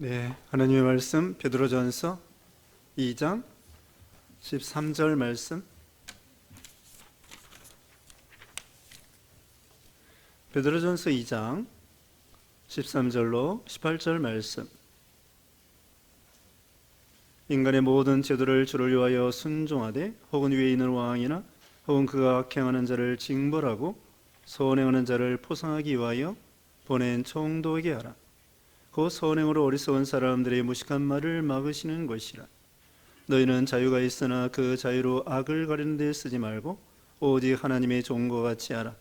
네, 하나님의 말씀 베드로전서 2장 13절 말씀. 베드로전서 2장 13절로 18절 말씀. 인간의 모든 제도를 주를 위하여 순종하되 혹은 위에 있는 왕이나 혹은 그가 악행하는 자를 징벌하고 선행하는 자를 포상하기 위하여 보낸 총독에게 하라. 그 선행으로 어리석은 사람들의 무식한 말을 막으시는 것이라. 너희는 자유가 있으나 그 자유로 악을 가리는 데 쓰지 말고 오직 하나님의 종과 같이 하라.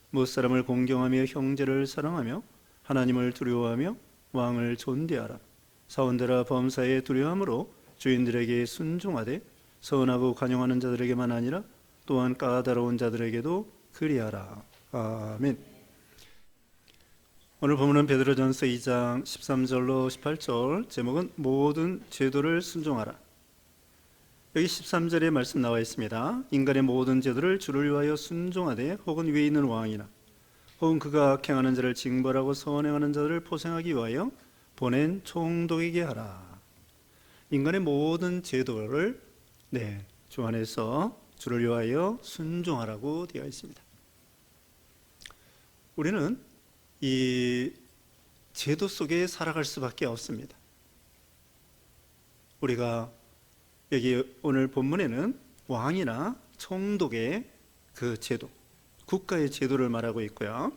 무사람을 공경하며 형제를 사랑하며 하나님을 두려워하며 왕을 존대하라. 사원들아, 범사에 두려움으로 주인들에게 순종하되 선하고 관용하는 자들에게만 아니라 또한 까다로운 자들에게도 그리하라. 아멘. 오늘 본문은 베드로전서 2장 13절로 18절, 제목은 모든 제도를 순종하라. 여기 13절에 말씀 나와 있습니다. 인간의 모든 제도를 주를 위하여 순종하되 혹은 위에 있는 왕이나 혹은 그가 악행하는 자를 징벌하고 선행하는 자들을 포상하기 위하여 보낸 총독에게 하라. 인간의 모든 제도를 주 안에서 주를 위하여 순종하라고 되어 있습니다. 우리는 이 제도 속에 살아갈 수밖에 없습니다. 우리가 여기 오늘 본문에는 왕이나 총독의 그 제도, 국가의 제도를 말하고 있고요.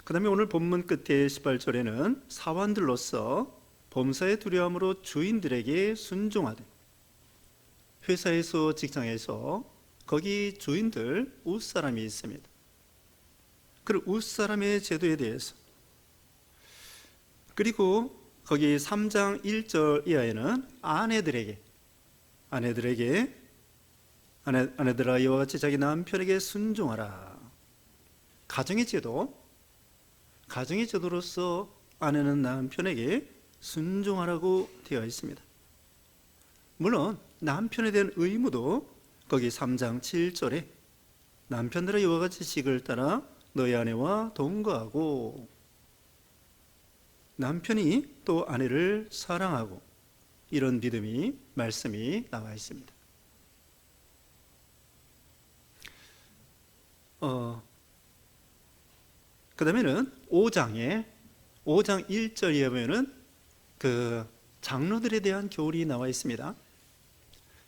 그 다음에 오늘 본문 끝에 18절에는 사원들로서 범사의 두려움으로 주인들에게 순종하되, 회사에서 직장에서 거기 주인들 윗사람이 있습니다. 그 윗사람의 제도에 대해서, 그리고 거기 3장 1절 이하에는 아내들아 이와 같이 자기 남편에게 순종하라. 가정의 제도로서 아내는 남편에게 순종하라고 되어 있습니다. 물론 남편에 대한 의무도 거기 3장 7절에 남편들아 이와 같이 식을 따라 너희 아내와 동거하고, 남편이 또 아내를 사랑하고, 이런 말씀이 나와 있습니다. 그 다음에는 5장 1절에 보면은 그 장로들에 대한 교훈이 나와 있습니다.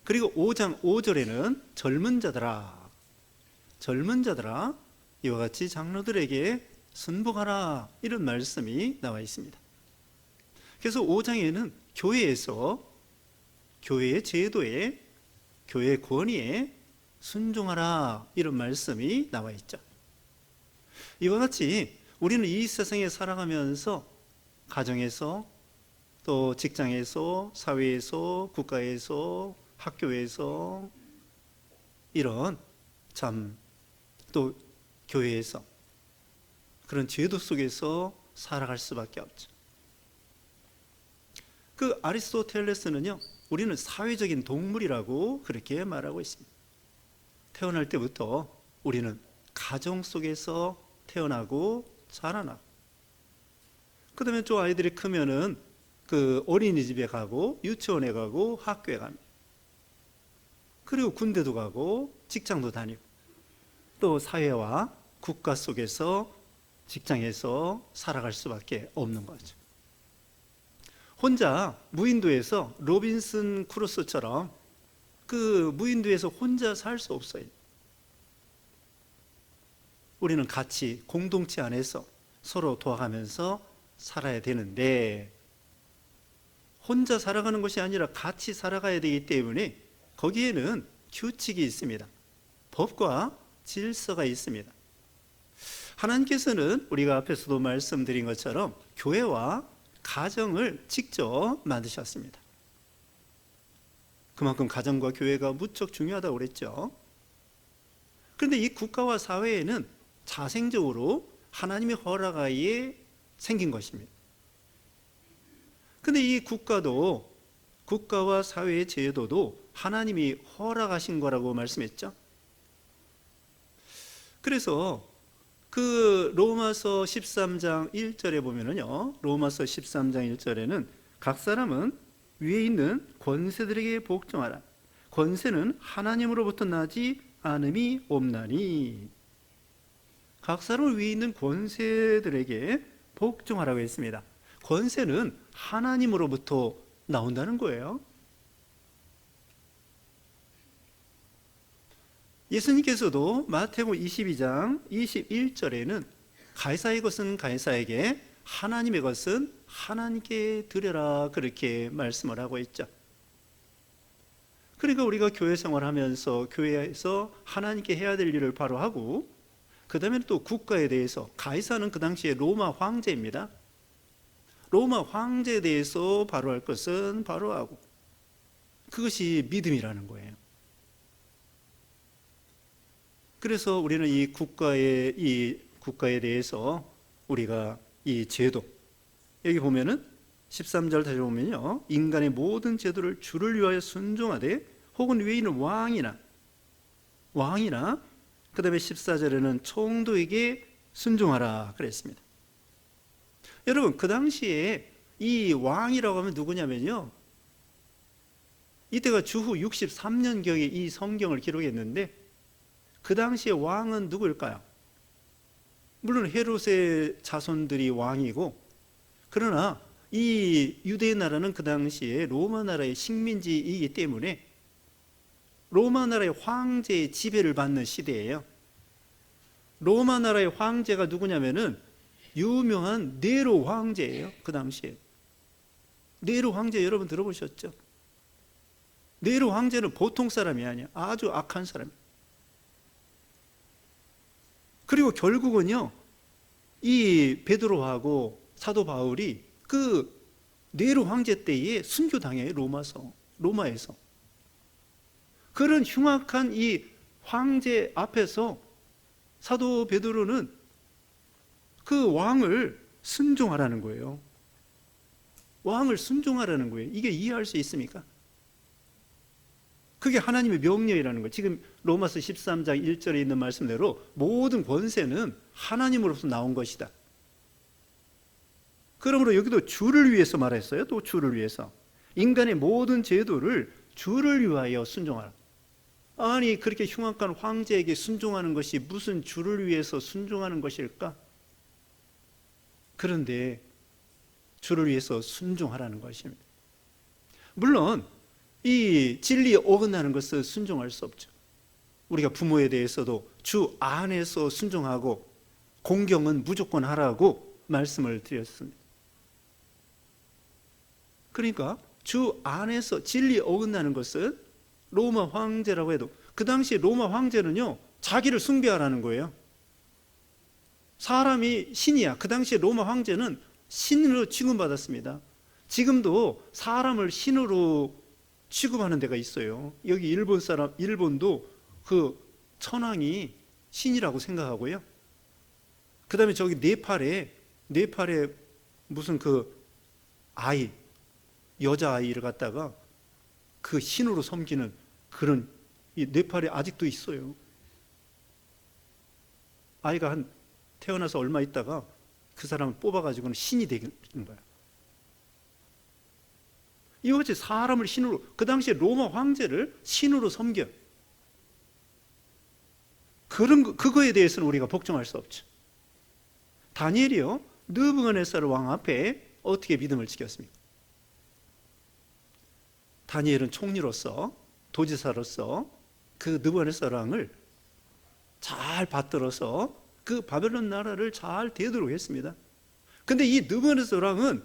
그리고 5장 5절에는 젊은 자들아 이와 같이 장로들에게 순복하라, 이런 말씀이 나와 있습니다. 그래서 5장에는 교회의 제도에, 교회의 권위에 순종하라, 이런 말씀이 나와 있죠. 이와 같이 우리는 이 세상에 살아가면서 가정에서, 또 직장에서, 사회에서, 국가에서, 학교에서, 이런 또 교회에서 그런 제도 속에서 살아갈 수밖에 없죠. 그 아리스토텔레스는요, 우리는 사회적인 동물이라고 그렇게 말하고 있습니다. 태어날 때부터 우리는 가정 속에서 태어나고 자라나고, 그 다음에 좀 아이들이 크면은 그 어린이집에 가고, 유치원에 가고, 학교에 갑니다. 그리고 군대도 가고, 직장도 다니고, 또 사회와 국가 속에서, 직장에서 살아갈 수밖에 없는 거죠. 혼자 무인도에서 로빈슨 크루소처럼 그 무인도에서 혼자 살 수 없어요. 우리는 같이 공동체 안에서 서로 도와가면서 살아야 되는데, 혼자 살아가는 것이 아니라 같이 살아가야 되기 때문에 거기에는 규칙이 있습니다. 법과 질서가 있습니다. 하나님께서는 우리가 앞에서도 말씀드린 것처럼 교회와 가정을 직접 만드셨습니다. 그만큼 가정과 교회가 무척 중요하다고 그랬죠. 그런데 이 국가와 사회에는 자생적으로 하나님의 허락하에 생긴 것입니다. 그런데 이 국가와 사회의 제도도 하나님이 허락하신 거라고 말씀했죠. 그래서 그 로마서 13장 1절에 보면은요, 로마서 13장 1절에는 각 사람은 위에 있는 권세들에게 복종하라. 권세는 하나님으로부터 나지 않음이 없나니. 각 사람 위에 있는 권세들에게 복종하라고 했습니다. 권세는 하나님으로부터 나온다는 거예요. 예수님께서도 마태복음 22장 21절에는 가이사의 것은 가이사에게, 하나님의 것은 하나님께 드려라, 그렇게 말씀을 하고 있죠. 그러니까 우리가 교회 생활하면서 교회에서 하나님께 해야 될 일을 바로 하고, 그 다음에 또 국가에 대해서, 가이사는 그 당시에 로마 황제입니다. 로마 황제에 대해서 바로 할 것은 바로 하고, 그것이 믿음이라는 거예요. 그래서 우리는 이 국가에 대해서 우리가 이 제도, 여기 보면은 13절 다시 보면요, 인간의 모든 제도를 주를 위하여 순종하되 혹은 위에 있는 왕이나 그 다음에 14절에는 총독에게 순종하라 그랬습니다. 여러분, 그 당시에 이 왕이라고 하면 누구냐면요, 이때가 주후 63년경에 이 성경을 기록했는데, 그 당시에 왕은 누구일까요? 물론 헤롯의 자손들이 왕이고, 그러나 이 유대 나라는 그 당시에 로마 나라의 식민지이기 때문에 로마 나라의 황제의 지배를 받는 시대예요. 로마 나라의 황제가 누구냐면은 유명한 네로 황제예요. 그 당시에 네로 황제 여러분 들어보셨죠? 네로 황제는 보통 사람이 아니야. 아주 악한 사람. 그리고 결국은요, 이 베드로하고 사도 바울이 그 네로 황제 때에 순교당해요. 로마에서. 그런 흉악한 이 황제 앞에서 사도 베드로는 그 왕을 순종하라는 거예요. 왕을 순종하라는 거예요. 이게 이해할 수 있습니까? 그게 하나님의 명령이라는 거예요. 지금 로마서 13장 1절에 있는 말씀대로 모든 권세는 하나님으로부터 나온 것이다. 그러므로 여기도 주를 위해서 말했어요. 또 주를 위해서. 인간의 모든 제도를 주를 위하여 순종하라. 아니, 그렇게 흉악한 황제에게 순종하는 것이 무슨 주를 위해서 순종하는 것일까? 그런데 주를 위해서 순종하라는 것입니다. 물론 이 진리에 어긋나는 것을 순종할 수 없죠. 우리가 부모에 대해서도 주 안에서 순종하고 공경은 무조건 하라고 말씀을 드렸습니다. 그러니까 주 안에서 진리에 어긋나는 것은, 로마 황제라고 해도 그 당시 로마 황제는요, 자기를 숭배하라는 거예요. 사람이 신이야. 그 당시 로마 황제는 신으로 취급받았습니다. 지금도 사람을 신으로 취급하는 데가 있어요. 여기 일본도 그 천황이 신이라고 생각하고요. 그 다음에 저기 네팔에 무슨 그 아이, 여자아이를 갖다가 그 신으로 섬기는 그런, 이 네팔에 아직도 있어요. 아이가 태어나서 얼마 있다가 그 사람을 뽑아가지고는 신이 되는 거야. 이것이 사람을 신으로, 그 당시에 로마 황제를 신으로 섬겨. 그거에 대해서는 우리가 복종할 수 없죠. 다니엘이요, 느부갓네살 왕 앞에 어떻게 믿음을 지켰습니까? 다니엘은 총리로서, 도지사로서 그 느부갓네살 왕을 잘 받들어서 그 바벨론 나라를 잘 대도록 했습니다. 근데 이 느부갓네살 왕은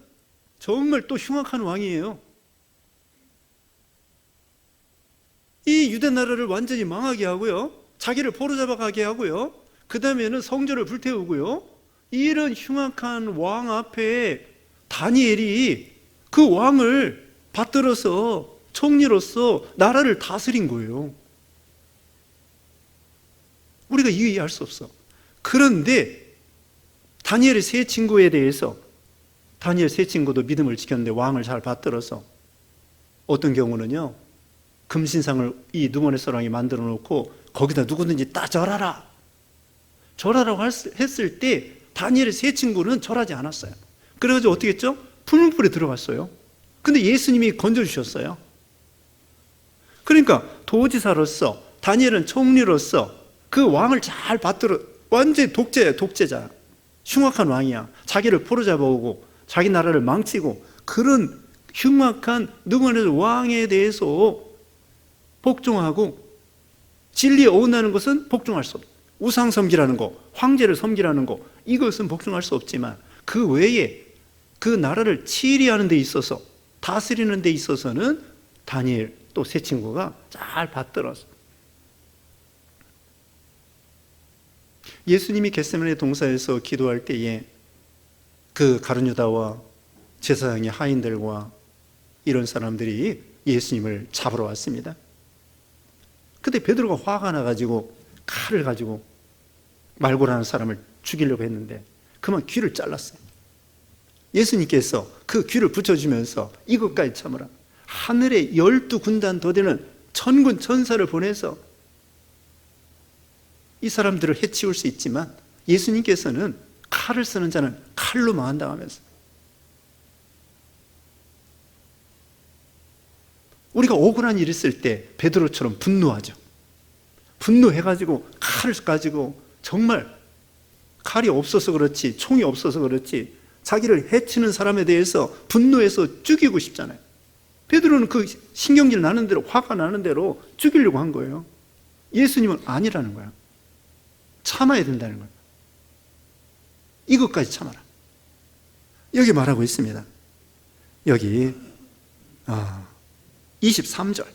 정말 또 흉악한 왕이에요. 이 유대 나라를 완전히 망하게 하고요, 자기를 포로잡아 가게 하고요, 그 다음에는 성전을 불태우고요, 이런 흉악한 왕 앞에 다니엘이 그 왕을 받들어서 총리로서 나라를 다스린 거예요. 우리가 이해할 수 없어. 그런데 다니엘의 세 친구에 대해서, 다니엘 세 친구도 믿음을 지켰는데 왕을 잘 받들어서, 어떤 경우는요, 금신상을 이 느부갓네살 왕이 만들어 놓고 거기다 누구든지 다 절하라. 절하라고 했을 때 다니엘의 세 친구는 절하지 않았어요. 그래가지고 어떻게 했죠? 풀무불에 들어갔어요. 근데 예수님이 건져주셨어요. 그러니까 도지사로서, 다니엘은 총리로서 그 왕을 잘 받들어, 완전히 독재자. 흉악한 왕이야. 자기를 포로잡아오고 자기 나라를 망치고, 그런 흉악한 누구나 왕에 대해서 복종하고, 진리에 어긋나는 것은 복종할 수 없다. 우상 섬기라는 거, 황제를 섬기라는 거, 이것은 복종할 수 없지만 그 외에 그 나라를 치리하는 데 있어서, 다스리는 데 있어서는 다니엘 또 세 친구가 잘 받들어서. 예수님이 겟세마네 동산에서 기도할 때에 그 가룟유다와 제사장의 하인들과 이런 사람들이 예수님을 잡으러 왔습니다. 그때 베드로가 화가 나가지고 칼을 가지고 말고라는 사람을 죽이려고 했는데 그만 귀를 잘랐어요. 예수님께서 그 귀를 붙여주면서 이것까지 참으라. 하늘에 12군단 더 되는 천군 천사를 보내서 이 사람들을 해치울 수 있지만, 예수님께서는 칼을 쓰는 자는 칼로 망한다고 하면서, 우리가 억울한 일 있을 때 베드로처럼 분노하죠. 분노해가지고 칼을 가지고, 정말 칼이 없어서 그렇지, 총이 없어서 그렇지, 자기를 해치는 사람에 대해서 분노해서 죽이고 싶잖아요. 베드로는 그 신경질 나는 대로, 화가 나는 대로 죽이려고 한 거예요. 예수님은 아니라는 거야. 참아야 된다는 거예요. 이것까지 참아라. 여기 말하고 있습니다. 여기 23절에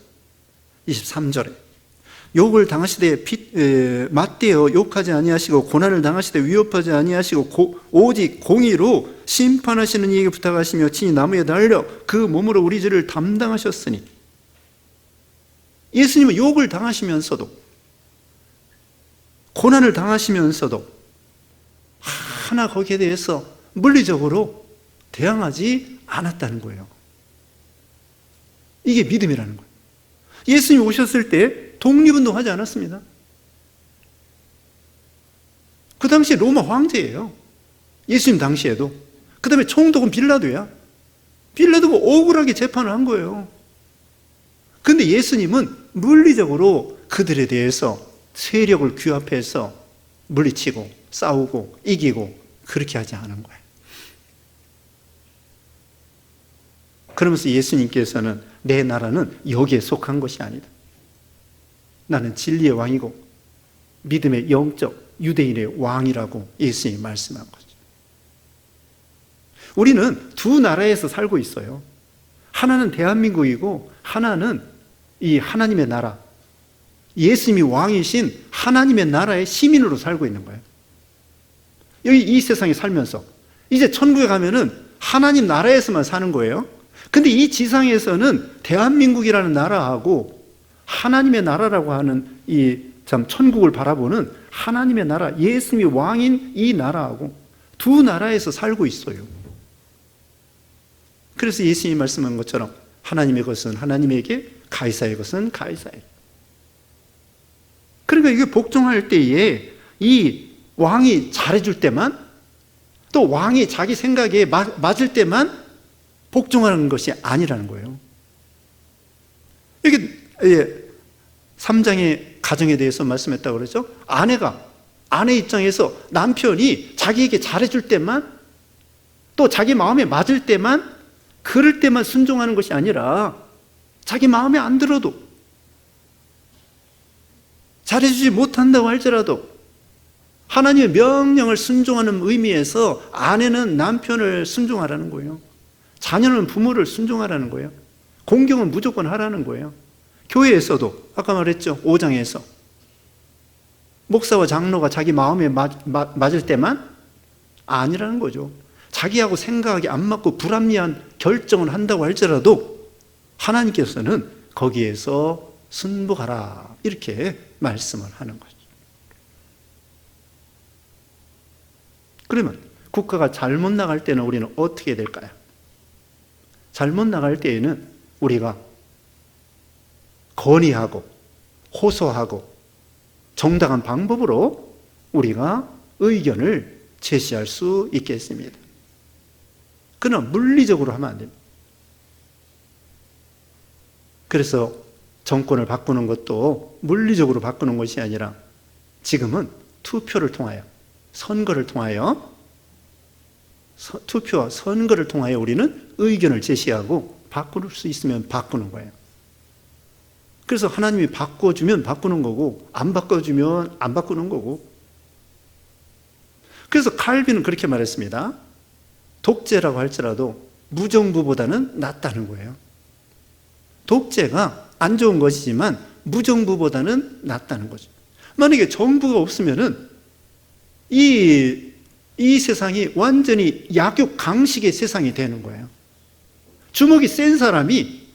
욕을 당하시되 맞대어 욕하지 아니하시고 고난을 당하시되 위협하지 아니하시고 오직 공의로 심판하시는 이에게 부탁하시며 친히 나무에 달려 그 몸으로 우리 죄를 담당하셨으니. 예수님은 욕을 당하시면서도, 고난을 당하시면서도 하나 거기에 대해서 물리적으로 대항하지 않았다는 거예요. 이게 믿음이라는 거예요. 예수님이 오셨을 때 독립운동하지 않았습니다. 그 당시에 로마 황제예요. 예수님 당시에도. 그 다음에 총독은 빌라도야. 빌라도가 억울하게 재판을 한 거예요. 그런데 예수님은 물리적으로 그들에 대해서 세력을 규합해서 물리치고 싸우고 이기고 그렇게 하지 않은 거예요. 그러면서 예수님께서는 내 나라는 여기에 속한 것이 아니다. 나는 진리의 왕이고 믿음의 영적 유대인의 왕이라고 예수님이 말씀한 거죠. 우리는 두 나라에서 살고 있어요. 하나는 대한민국이고 하나는 이 하나님의 나라, 예수님이 왕이신 하나님의 나라의 시민으로 살고 있는 거예요. 여기 이 세상에 살면서 이제 천국에 가면은 하나님 나라에서만 사는 거예요. 근데 이 지상에서는 대한민국이라는 나라하고 하나님의 나라라고 하는 이 참 천국을 바라보는 하나님의 나라, 예수님이 왕인 이 나라하고 두 나라에서 살고 있어요. 그래서 예수님이 말씀한 것처럼 하나님의 것은 하나님에게, 가이사의 것은 가이사에게. 그러니까 이게 복종할 때에 이 왕이 잘해줄 때만, 또 왕이 자기 생각에 맞을 때만 복종하는 것이 아니라는 거예요. 여기 3장의 가정에 대해서 말씀했다고 그러죠. 아내 입장에서 남편이 자기에게 잘해줄 때만, 또 자기 마음에 맞을 때만, 그럴 때만 순종하는 것이 아니라 자기 마음에 안 들어도, 잘해주지 못한다고 할지라도 하나님의 명령을 순종하는 의미에서 아내는 남편을 순종하라는 거예요. 자녀는 부모를 순종하라는 거예요. 공경은 무조건 하라는 거예요. 교회에서도 아까 말했죠. 5장에서 목사와 장로가 자기 마음에 맞을 때만 아니라는 거죠. 자기하고 생각이 안 맞고 불합리한 결정을 한다고 할지라도 하나님께서는 거기에서 순복하라, 이렇게 말씀을 하는 거죠. 그러면 국가가 잘못 나갈 때는 우리는 어떻게 될까요? 잘못 나갈 때에는 우리가 건의하고 호소하고 정당한 방법으로 우리가 의견을 제시할 수 있겠습니다. 그러나 물리적으로 하면 안 됩니다. 그래서 정권을 바꾸는 것도 물리적으로 바꾸는 것이 아니라 지금은 투표를 통하여, 선거를 통하여, 투표와 선거를 통하여 우리는 의견을 제시하고 바꿀 수 있으면 바꾸는 거예요. 그래서 하나님이 바꿔주면 바꾸는 거고, 안 바꿔주면 안 바꾸는 거고. 그래서 칼빈은 그렇게 말했습니다. 독재라고 할지라도 무정부보다는 낫다는 거예요. 독재가 안 좋은 것이지만 무정부보다는 낫다는 거죠. 만약에 정부가 없으면은 이 세상이 완전히 약육 강식의 세상이 되는 거예요. 주먹이 센 사람이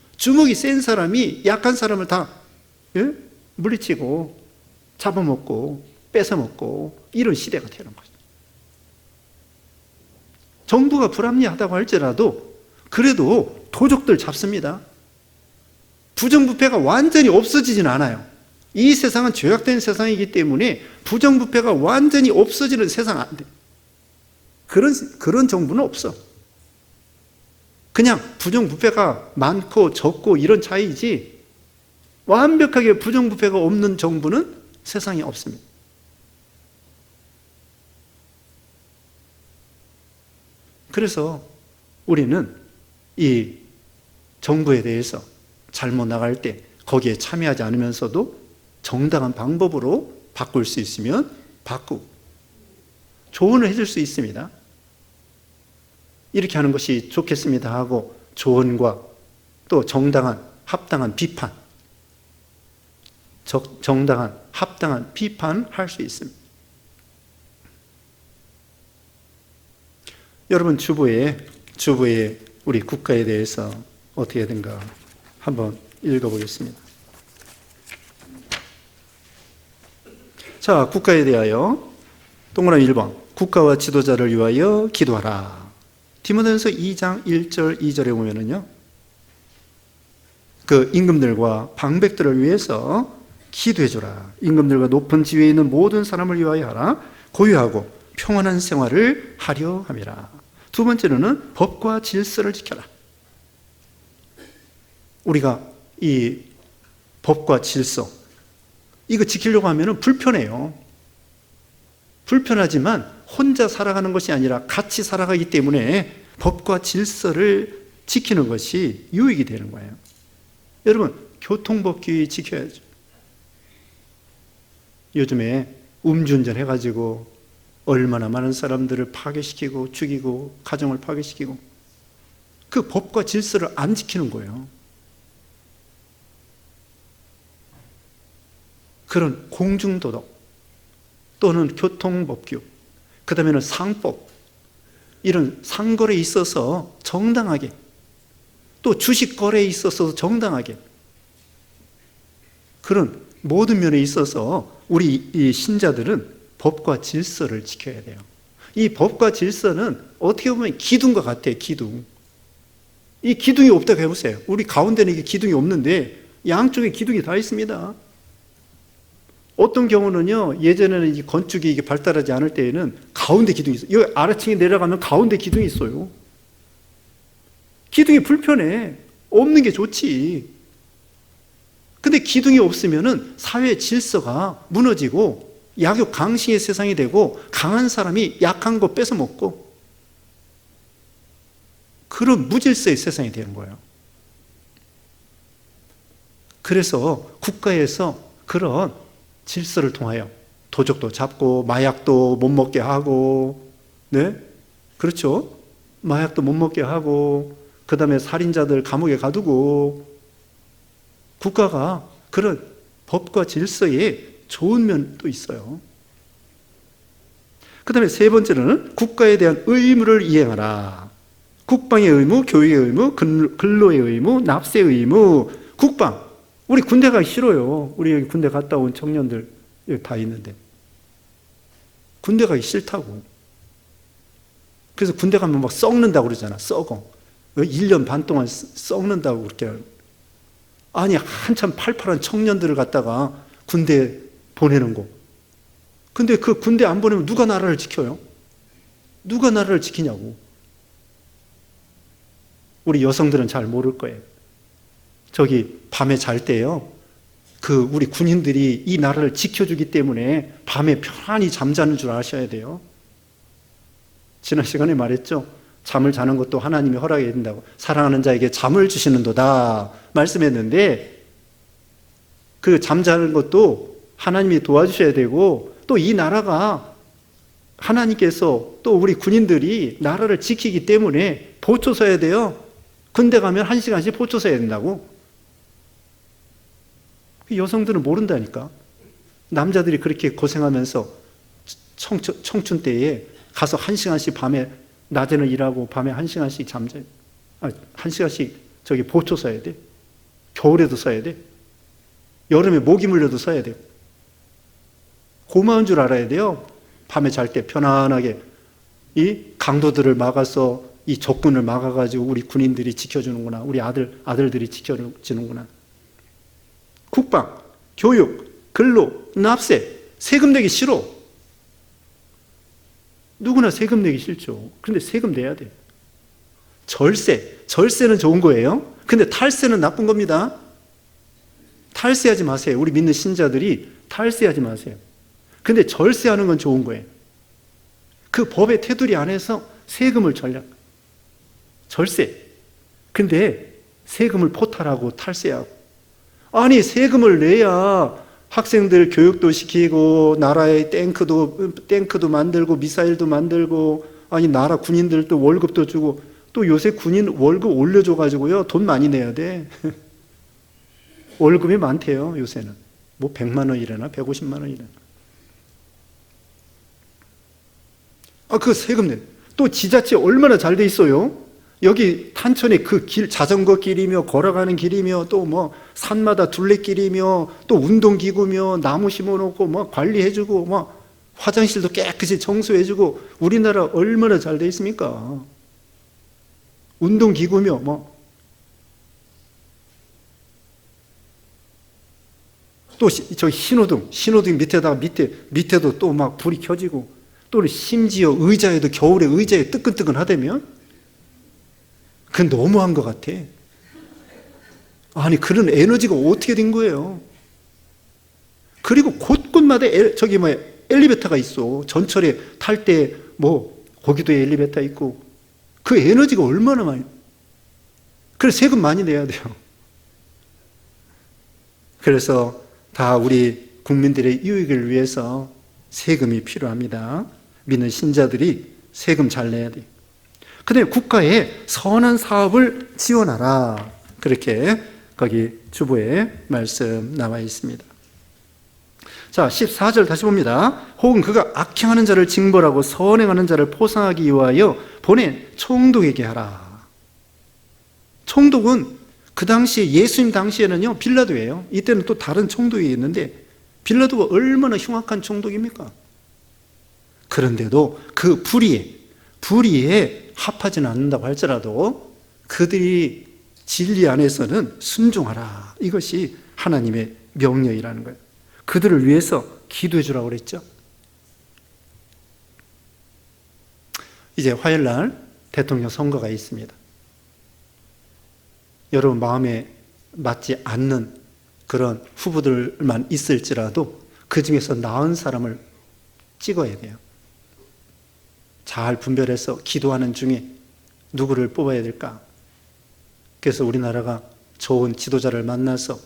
약한 사람을 다 물리치고 잡아먹고 뺏어먹고 이런 시대가 되는 거죠. 정부가 불합리하다고 할지라도 그래도 도적들 잡습니다. 부정부패가 완전히 없어지진 않아요. 이 세상은 죄악된 세상이기 때문에 부정부패가 완전히 없어지는 세상 안 돼. 그런 정부는 없어. 그냥 부정부패가 많고 적고 이런 차이지 완벽하게 부정부패가 없는 정부는 세상에 없습니다. 그래서 우리는 이 정부에 대해서 잘못 나갈 때 거기에 참여하지 않으면서도 정당한 방법으로 바꿀 수 있으면 바꾸고 조언을 해줄 수 있습니다. 이렇게 하는 것이 좋겠습니다 하고 조언과 또 정당한 합당한 비판, 정당한 합당한 비판할 수 있습니다. 여러분 주보에 우리 국가에 대해서 어떻게 된가 한번 읽어보겠습니다. 자, 국가에 대하여 동그라미 1번 국가와 지도자를 위하여 기도하라. 디모데전서 2장 1절 2절에 보면은요, 그 임금들과 방백들을 위해서 기도해주라. 임금들과 높은 지위에 있는 모든 사람을 위하여 하라. 고유하고 평안한 생활을 하려 함이라. 두 번째로는 법과 질서를 지켜라. 우리가 이 법과 질서 이거 지키려고 하면 불편해요. 불편하지만 혼자 살아가는 것이 아니라 같이 살아가기 때문에 법과 질서를 지키는 것이 유익이 되는 거예요. 여러분, 교통법규 지켜야죠. 요즘에 음주운전 해가지고 얼마나 많은 사람들을 파괴시키고 죽이고 가정을 파괴시키고 그 법과 질서를 안 지키는 거예요. 그런 공중도덕 또는 교통법규, 그 다음에는 상법, 이런 상거래에 있어서 정당하게, 또 주식거래에 있어서 정당하게, 그런 모든 면에 있어서 우리 이 신자들은 법과 질서를 지켜야 돼요. 이 법과 질서는 어떻게 보면 기둥과 같아요. 기둥. 이 기둥이 없다고 해보세요. 우리 가운데는 이게 기둥이 없는데 양쪽에 기둥이 다 있습니다. 어떤 경우는요, 예전에는 이 건축이 이게 발달하지 않을 때에는 가운데 기둥이 있어요. 여기 아래층에 내려가면 가운데 기둥이 있어요. 기둥이 불편해. 없는 게 좋지. 근데 기둥이 없으면은 사회 질서가 무너지고 약육 강식의 세상이 되고 강한 사람이 약한 거 뺏어 먹고 그런 무질서의 세상이 되는 거예요. 그래서 국가에서 그런 질서를 통하여 도적도 잡고 마약도 못 먹게 하고, 네? 그렇죠? 마약도 못 먹게 하고, 그 다음에 살인자들 감옥에 가두고, 국가가 그런 법과 질서에 좋은 면도 있어요. 그 다음에 세 번째로는 국가에 대한 의무를 이행하라. 국방의 의무, 교육의 의무, 근로의 의무, 납세의 의무. 국방, 우리 군대 가기 싫어요. 우리 여기 군대 갔다 온 청년들 여기 다 있는데 군대 가기 싫다고. 그래서 군대 가면 막 썩는다고 그러잖아. 썩어. 1년 반 동안 썩는다고 그렇게. 아니 한참 팔팔한 청년들을 갖다가 군대 보내는 거 근데 그 군대 안 보내면 누가 나라를 지켜요? 누가 나라를 지키냐고. 우리 여성들은 잘 모를 거예요. 저기 밤에 잘 때요, 그 우리 군인들이 이 나라를 지켜주기 때문에 밤에 편안히 잠자는 줄 아셔야 돼요. 지난 시간에 말했죠. 잠을 자는 것도 하나님이 허락해야 된다고. 사랑하는 자에게 잠을 주시는도다 말씀했는데, 그 잠자는 것도 하나님이 도와주셔야 되고, 또 이 나라가 하나님께서 또 우리 군인들이 나라를 지키기 때문에 보초 서야 돼요. 군대 가면 1시간씩 보초 서야 된다고. 여성들은 모른다니까. 남자들이 그렇게 고생하면서 청춘 때에 가서 1시간씩 밤에, 낮에는 일하고 밤에 1시간씩 잠자요. 1시간씩 저기 보초 써야 돼. 겨울에도 써야 돼. 여름에 모기 물려도 써야 돼요. 고마운 줄 알아야 돼요. 밤에 잘 때 편안하게 이 강도들을 막아서 이 적군을 막아가지고 우리 군인들이 지켜주는구나. 우리 아들들이 지켜주는구나. 국방, 교육, 근로, 납세, 세금 내기 싫어. 누구나 세금 내기 싫죠. 그런데 세금 내야 돼. 절세는 좋은 거예요. 근데 탈세는 나쁜 겁니다. 탈세하지 마세요. 우리 믿는 신자들이 탈세하지 마세요. 근데 절세하는 건 좋은 거예요. 그 법의 테두리 안에서 세금을 절세. 근데 세금을 포탈하고 탈세하고. 아니, 세금을 내야 학생들 교육도 시키고, 나라의 탱크도 만들고, 미사일도 만들고, 아니, 나라 군인들도 월급도 주고, 또 요새 군인 월급 올려줘가지고요, 돈 많이 내야 돼. 월급이 많대요, 요새는. 뭐 100만 원이래나, 150만 원이래나. 그 세금 내. 또 지자체 얼마나 잘 돼 있어요? 여기 탄천에 그 길, 자전거 길이며 걸어가는 길이며 또 뭐 산마다 둘레길이며 또 운동기구며 나무 심어놓고 뭐 관리해주고 뭐 화장실도 깨끗이 청소해주고, 우리나라 얼마나 잘 돼 있습니까? 운동기구며 뭐. 또 저 신호등 밑에도 또 막 불이 켜지고, 또 심지어 의자에도 겨울에 의자에 뜨끈뜨끈하다면? 그건 너무한 것 같아. 아니, 그런 에너지가 어떻게 된 거예요? 그리고 곳곳마다 엘리베이터가 있어. 전철에 탈 때 뭐 거기도 엘리베이터 있고. 그 에너지가 얼마나 많이. 그래서 세금 많이 내야 돼요. 그래서 다 우리 국민들의 유익을 위해서 세금이 필요합니다. 믿는 신자들이 세금 잘 내야 돼요. 그다음에 국가에 선한 사업을 지원하라. 그렇게 거기 주보에 말씀 나와 있습니다. 자, 14절 다시 봅니다. 혹은 그가 악행하는 자를 징벌하고 선행하는 자를 포상하기 위하여 보낸 총독에게 하라. 총독은 그 당시에, 예수님 당시에는요, 빌라도예요. 이때는 또 다른 총독이 있는데, 빌라도가 얼마나 흉악한 총독입니까? 그런데도 그 불의에 합하지는 않는다고 할지라도 그들이 진리 안에서는 순종하라. 이것이 하나님의 명령이라는 거예요. 그들을 위해서 기도해 주라고 그랬죠. 이제 화요일날 대통령 선거가 있습니다. 여러분 마음에 맞지 않는 그런 후보들만 있을지라도 그 중에서 나은 사람을 찍어야 돼요. 잘 분별해서 기도하는 중에 누구를 뽑아야 될까? 그래서 우리나라가 좋은 지도자를 만나서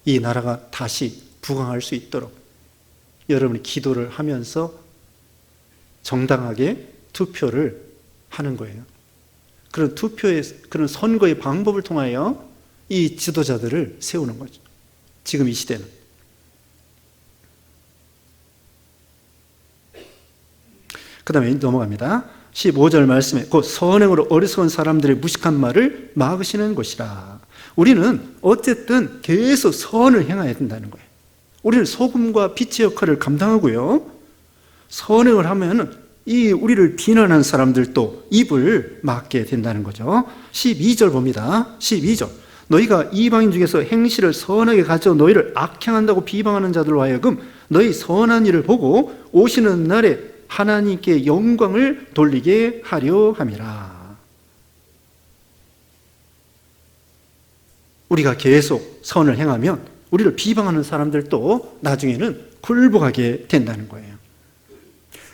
이 나라가 다시 부강할 수 있도록 여러분이 기도를 하면서 정당하게 투표를 하는 거예요. 그런 그런 선거의 방법을 통하여 이 지도자들을 세우는 거죠. 지금 이 시대는. 그 다음에 넘어갑니다. 15절 말씀에 곧 선행으로 어리석은 사람들의 무식한 말을 막으시는 것이라. 우리는 어쨌든 계속 선을 행해야 된다는 거예요. 우리는 소금과 빛의 역할을 감당하고요, 선행을 하면은 이 우리를 비난하는 사람들도 입을 막게 된다는 거죠. 12절 봅니다. 12절. 너희가 이방인 중에서 행실을 선하게 가져 너희를 악행한다고 비방하는 자들로 하여금 너희 선한 일을 보고 오시는 날에 하나님께 영광을 돌리게 하려 함이라. 우리가 계속 선을 행하면 우리를 비방하는 사람들도 나중에는 굴복하게 된다는 거예요.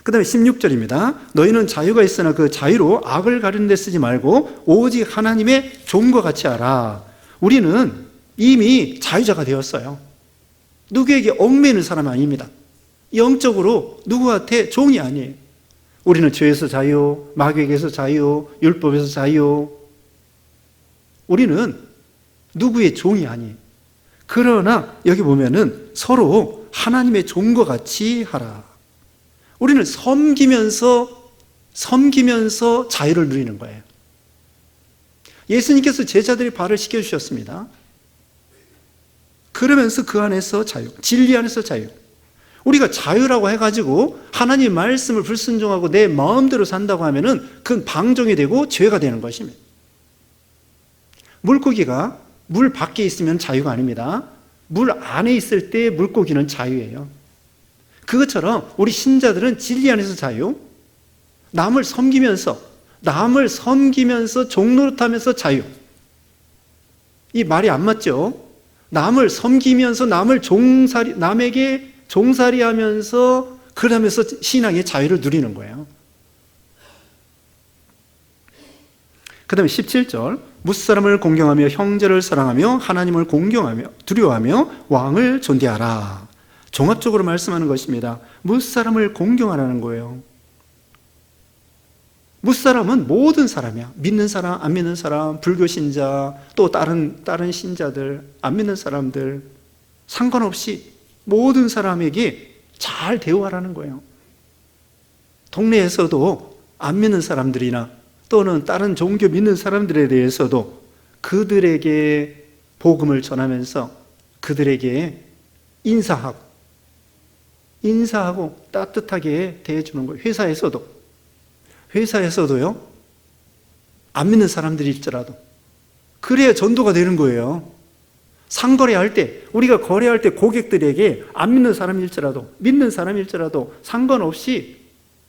그 다음에 16절입니다. 너희는 자유가 있으나 그 자유로 악을 가리는 데 쓰지 말고 오직 하나님의 종과 같이 하라. 우리는 이미 자유자가 되었어요. 누구에게 얽매이는 사람이 아닙니다. 영적으로 누구한테 종이 아니에요. 우리는 죄에서 자유, 마귀에게서 자유, 율법에서 자유. 우리는 누구의 종이 아니에요. 그러나 여기 보면은 서로 하나님의 종과 같이 하라. 우리는 섬기면서 자유를 누리는 거예요. 예수님께서 제자들의 발을 씻겨주셨습니다. 그러면서 그 안에서 자유, 진리 안에서 자유. 우리가 자유라고 해가지고 하나님 말씀을 불순종하고 내 마음대로 산다고 하면은 그건 방종이 되고 죄가 되는 것입니다. 물고기가 물 밖에 있으면 자유가 아닙니다. 물 안에 있을 때 물고기는 자유예요. 그것처럼 우리 신자들은 진리 안에서 자유, 남을 섬기면서 종노릇하면서 자유. 이 말이 안 맞죠? 남을 섬기면서 남에게 종살이하면서 그러면서 신앙의 자유를 누리는 거예요. 그 다음에 17절 무사람을 공경하며 형제를 사랑하며 하나님을 공경하며 두려워하며 왕을 존대하라. 종합적으로 말씀하는 것입니다. 무사람을 공경하라는 거예요. 무사람은 모든 사람이야. 믿는 사람, 안 믿는 사람, 불교 신자, 또 다른 신자들, 안 믿는 사람들 상관없이 모든 사람에게 잘 대우하라는 거예요. 동네에서도 안 믿는 사람들이나 또는 다른 종교 믿는 사람들에 대해서도 그들에게 복음을 전하면서 그들에게 인사하고 따뜻하게 대해주는 거예요. 회사에서도요, 안 믿는 사람들일지라도 그래야 전도가 되는 거예요. 상거래할 때, 우리가 거래할 때 고객들에게 안 믿는 사람일지라도 믿는 사람일지라도 상관없이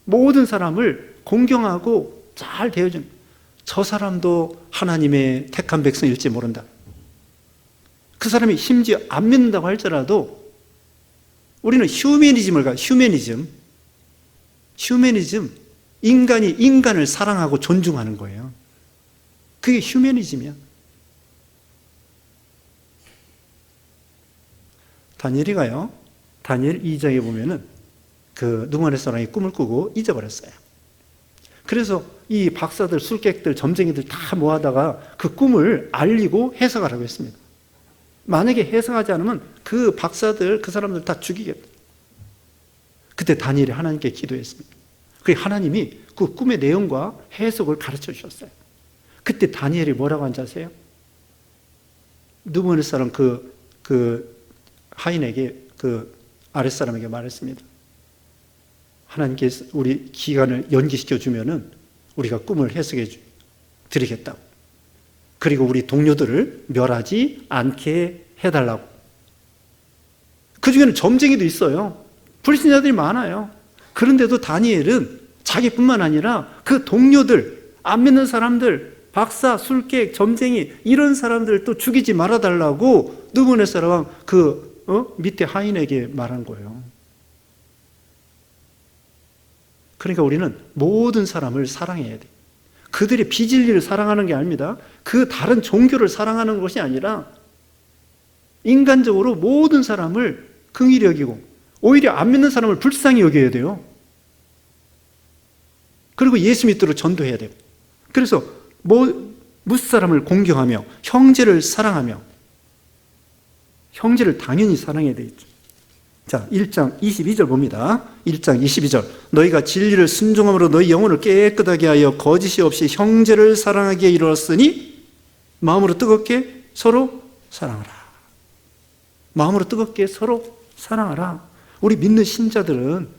모든 사람을 공경하고 잘 대해주는, 저 사람도 하나님의 택한 백성일지 모른다. 그 사람이 심지어 안 믿는다고 할지라도 우리는 휴머니즘을 가. 휴머니즘. 인간이 인간을 사랑하고 존중하는 거예요. 그게 휴머니즘이야. 다니엘이가요, 다니엘 2장에 보면은 그 누구만의 사람이 꿈을 꾸고 잊어버렸어요. 그래서 이 박사들, 술객들, 점쟁이들 다 모아다가 그 꿈을 알리고 해석하라고 했습니다. 만약에 해석하지 않으면 그 박사들, 그 사람들 다 죽이겠다. 그때 다니엘이 하나님께 기도했습니다. 그 하나님이 그 꿈의 내용과 해석을 가르쳐 주셨어요. 그때 다니엘이 뭐라고 한지 아세요? 누구만의 사람 그 하인에게, 그 아랫사람에게 말했습니다. 하나님께서 우리 기간을 연기시켜 주면은 우리가 꿈을 해석해 드리겠다고. 그리고 우리 동료들을 멸하지 않게 해달라고. 그 중에는 점쟁이도 있어요. 불신자들이 많아요. 그런데도 다니엘은 자기뿐만 아니라 그 동료들, 안 믿는 사람들, 박사, 술객, 점쟁이 이런 사람들도 죽이지 말아달라고 느부갓네살왕 밑에 하인에게 말한 거예요. 그러니까 우리는 모든 사람을 사랑해야 돼. 그들의 비진리를 사랑하는 게 아닙니다. 그 다른 종교를 사랑하는 것이 아니라 인간적으로 모든 사람을 긍휼히 여기고 오히려 안 믿는 사람을 불쌍히 여겨야 돼요. 그리고 예수 믿도록 전도해야 되고. 그래서 무사람을 공경하며 형제를 사랑하며, 형제를 당연히 사랑해야 되겠죠. 자, 1장 22절 봅니다. 1장 22절. 너희가 진리를 순종함으로 너희 영혼을 깨끗하게 하여 거짓이 없이 형제를 사랑하기에 이르렀으니 마음으로 뜨겁게 서로 사랑하라. 마음으로 뜨겁게 서로 사랑하라. 우리 믿는 신자들은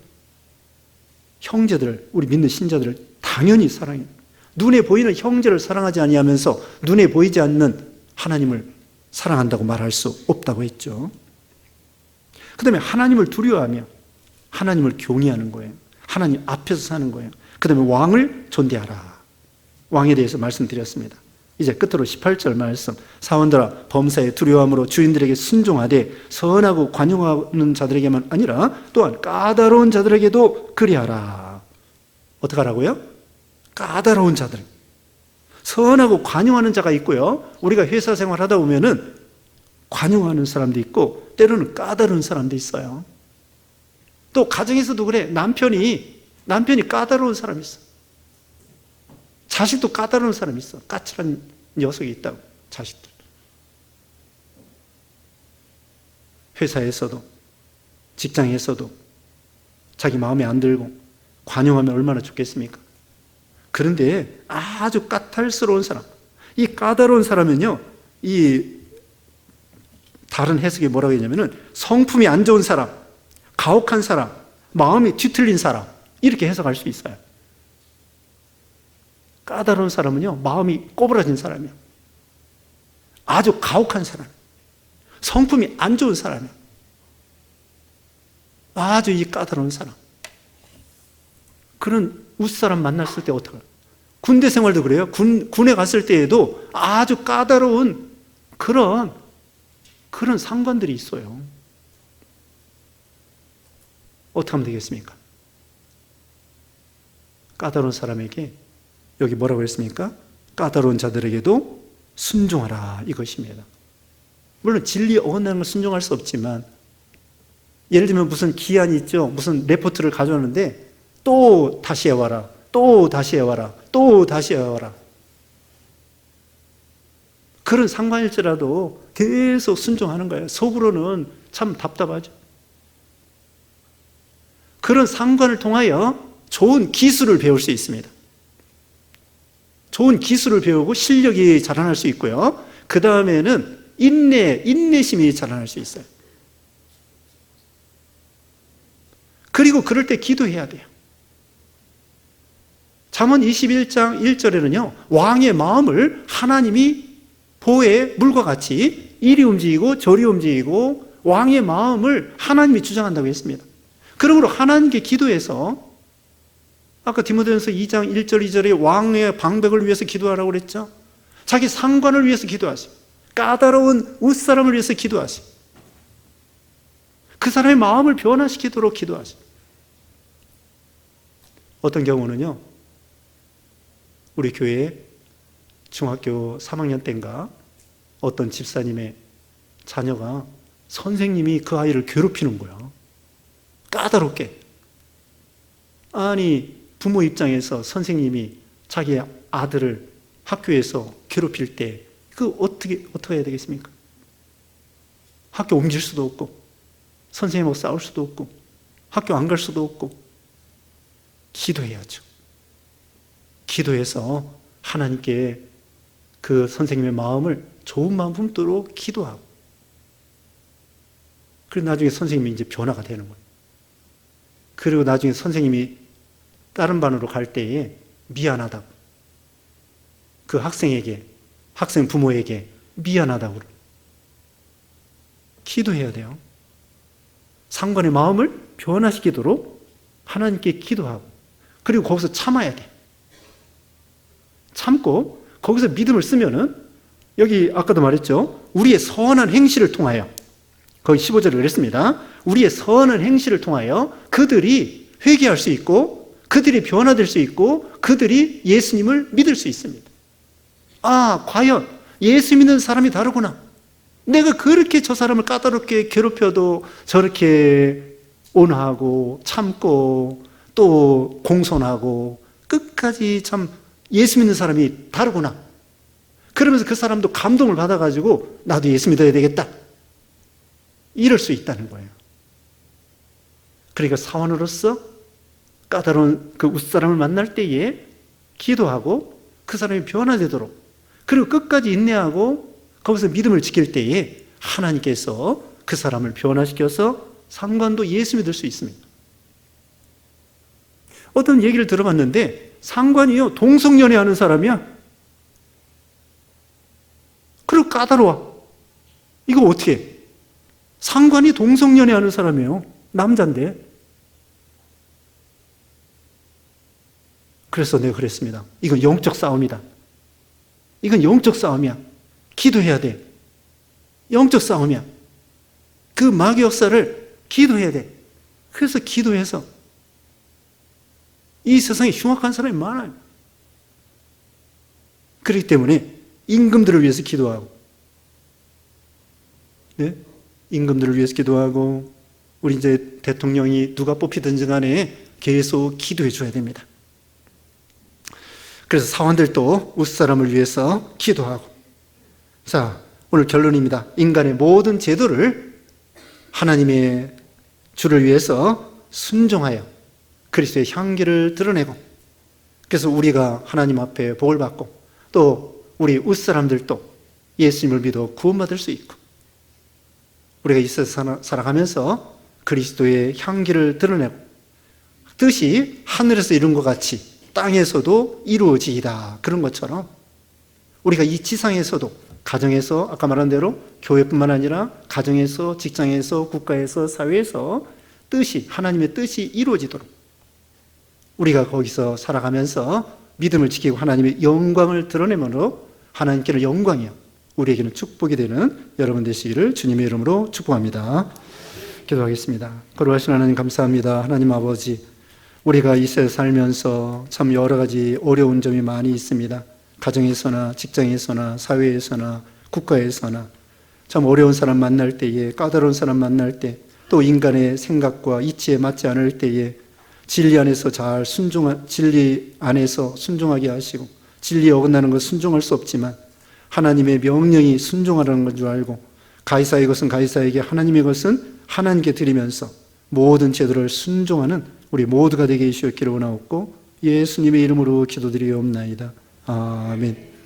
우리 믿는 신자들을 당연히 사랑해요. 눈에 보이는 형제를 사랑하지 아니하면서 눈에 보이지 않는 하나님을 사랑한다고 말할 수 없다고 했죠. 그 다음에 하나님을 두려워하며 하나님을 경외하는 거예요. 하나님 앞에서 사는 거예요. 그 다음에 왕을 존대하라. 왕에 대해서 말씀드렸습니다. 이제 끝으로 18절 말씀. 사원들아 범사에 두려워함으로 주인들에게 순종하되 선하고 관용하는 자들에게만 아니라 또한 까다로운 자들에게도 그리하라. 어떻게 하라고요? 까다로운 자들. 선하고 관용하는 자가 있고요. 우리가 회사 생활하다 보면은 관용하는 사람도 있고 때로는 까다로운 사람도 있어요. 또 가정에서도 그래. 남편이 까다로운 사람이 있어. 자식도 까다로운 사람이 있어. 까칠한 녀석이 있다고. 자식들. 회사에서도 직장에서도 자기 마음에 안 들고 관용하면 얼마나 좋겠습니까? 그런데 아주 까탈스러운 사람, 이 까다로운 사람은요, 이 다른 해석이 뭐라고 했냐면은 성품이 안 좋은 사람, 가혹한 사람, 마음이 뒤틀린 사람, 이렇게 해석할 수 있어요. 까다로운 사람은요, 마음이 꼬부라진 사람이에요. 아주 가혹한 사람, 성품이 안 좋은 사람이에요. 아주 이 까다로운 사람. 그런 웃사람 만났을 때 어떡해요? 군대 생활도 그래요. 군에 갔을 때에도 아주 까다로운 그런 상관들이 있어요. 어떻게 하면 되겠습니까? 까다로운 사람에게 여기 뭐라고 했습니까? 까다로운 자들에게도 순종하라 이것입니다. 물론 진리에 어긋나는 걸 순종할 수 없지만 예를 들면 무슨 기한이 있죠. 무슨 레포트를 가져왔는데 또 다시 해와라. 또 다시 해와라. 또 다시 해와라. 그런 상관일지라도 계속 순종하는 거예요. 속으로는 참 답답하죠. 그런 상관을 통하여 좋은 기술을 배울 수 있습니다. 좋은 기술을 배우고 실력이 자라날 수 있고요. 그 다음에는 인내심이 자라날 수 있어요. 그리고 그럴 때 기도해야 돼요. 잠언 21장 1절에는요, 왕의 마음을 하나님이 보의 물과 같이 이리 움직이고 저리 움직이고 왕의 마음을 하나님이 주장한다고 했습니다. 그러므로 하나님께 기도해서 아까 디모데전서 2장 1절 2절에 왕의 방백을 위해서 기도하라고 그랬죠. 자기 상관을 위해서 기도하시. 까다로운 웃사람을 위해서 기도하시. 그 사람의 마음을 변화시키도록 기도하시. 어떤 경우는요, 우리 교회에 중학교 3학년 때인가 어떤 집사님의 자녀가 선생님이 그 아이를 괴롭히는 거야. 까다롭게. 아니, 부모 입장에서 선생님이 자기 아들을 학교에서 괴롭힐 때 그 어떻게 해야 되겠습니까? 학교 옮길 수도 없고 선생님하고 싸울 수도 없고 학교 안 갈 수도 없고 기도해야죠. 기도해서 하나님께 그 선생님의 마음을 좋은 마음 품도록 기도하고 그리고 나중에 선생님이 이제 변화가 되는 거예요. 그리고 나중에 선생님이 다른 반으로 갈 때에 미안하다고 그 학생에게 학생 부모에게 미안하다고 기도해야 돼요. 상관의 마음을 변화시키도록 하나님께 기도하고 그리고 거기서 참아야 돼. 참고 거기서 믿음을 쓰면은 여기 아까도 말했죠. 우리의 선한 행실을 통하여 거기 15절에 그랬습니다. 우리의 선한 행실을 통하여 그들이 회개할 수 있고 그들이 변화될 수 있고 그들이 예수님을 믿을 수 있습니다. 아, 과연 예수 믿는 사람이 다르구나. 내가 그렇게 저 사람을 까다롭게 괴롭혀도 저렇게 온화하고 참고 또 공손하고 끝까지 참 예수 믿는 사람이 다르구나. 그러면서 그 사람도 감동을 받아가지고 나도 예수 믿어야 되겠다. 이럴 수 있다는 거예요. 그러니까 사원으로서 까다로운 그 웃사람을 만날 때에 기도하고 그 사람이 변화되도록 그리고 끝까지 인내하고 거기서 믿음을 지킬 때에 하나님께서 그 사람을 변화시켜서 상관도 예수 믿을 수 있습니다. 어떤 얘기를 들어봤는데 상관이요 동성연애하는 사람이야. 그리고 까다로워. 이거 어떻게 해? 상관이 동성연애하는 사람이에요. 남자인데. 그래서 내가 그랬습니다. 이건 영적 싸움이다. 이건 영적 싸움이야. 기도해야 돼. 영적 싸움이야. 그 마귀 역사를 기도해야 돼. 그래서 기도해서 이 세상에 흉악한 사람이 많아요. 그렇기 때문에 임금들을 위해서 기도하고, 네? 임금들을 위해서 기도하고, 우리 이제 대통령이 누가 뽑히든지 간에 계속 기도해 줘야 됩니다. 그래서 사원들도 웃사람을 위해서 기도하고. 자, 오늘 결론입니다. 인간의 모든 제도를 하나님의 주를 위해서 순종하여 그리스도의 향기를 드러내고, 그래서 우리가 하나님 앞에 복을 받고, 또 우리 웃사람들도 예수님을 믿어 구원받을 수 있고, 우리가 이 세상 살아가면서 그리스도의 향기를 드러내고, 뜻이 하늘에서 이룬 것 같이 땅에서도 이루어지이다. 그런 것처럼 우리가 이 지상에서도, 가정에서 아까 말한 대로 교회뿐만 아니라 가정에서, 직장에서, 국가에서, 사회에서 뜻이, 하나님의 뜻이 이루어지도록 우리가 거기서 살아가면서 믿음을 지키고 하나님의 영광을 드러내므로 하나님께는 영광이요, 우리에게는 축복이 되는 여러분 되시기를 주님의 이름으로 축복합니다. 기도하겠습니다. 거룩하신 하나님 감사합니다. 하나님 아버지, 우리가 이 세상에 살면서 참 여러 가지 어려운 점이 많이 있습니다. 가정에서나 직장에서나 사회에서나 국가에서나 참 어려운 사람 만날 때에, 까다로운 사람 만날 때, 또 인간의 생각과 이치에 맞지 않을 때에 진리 안에서 진리 안에서 순종하게 하시고, 진리에 어긋나는 것 순종할 수 없지만 하나님의 명령이 순종하라는 건 줄 알고, 가이사의 것은 가이사에게, 하나님의 것은 하나님께 드리면서 모든 제도를 순종하는 우리 모두가 되게 해주시기를 원하옵고 예수님의 이름으로 기도드리옵나이다. 아멘.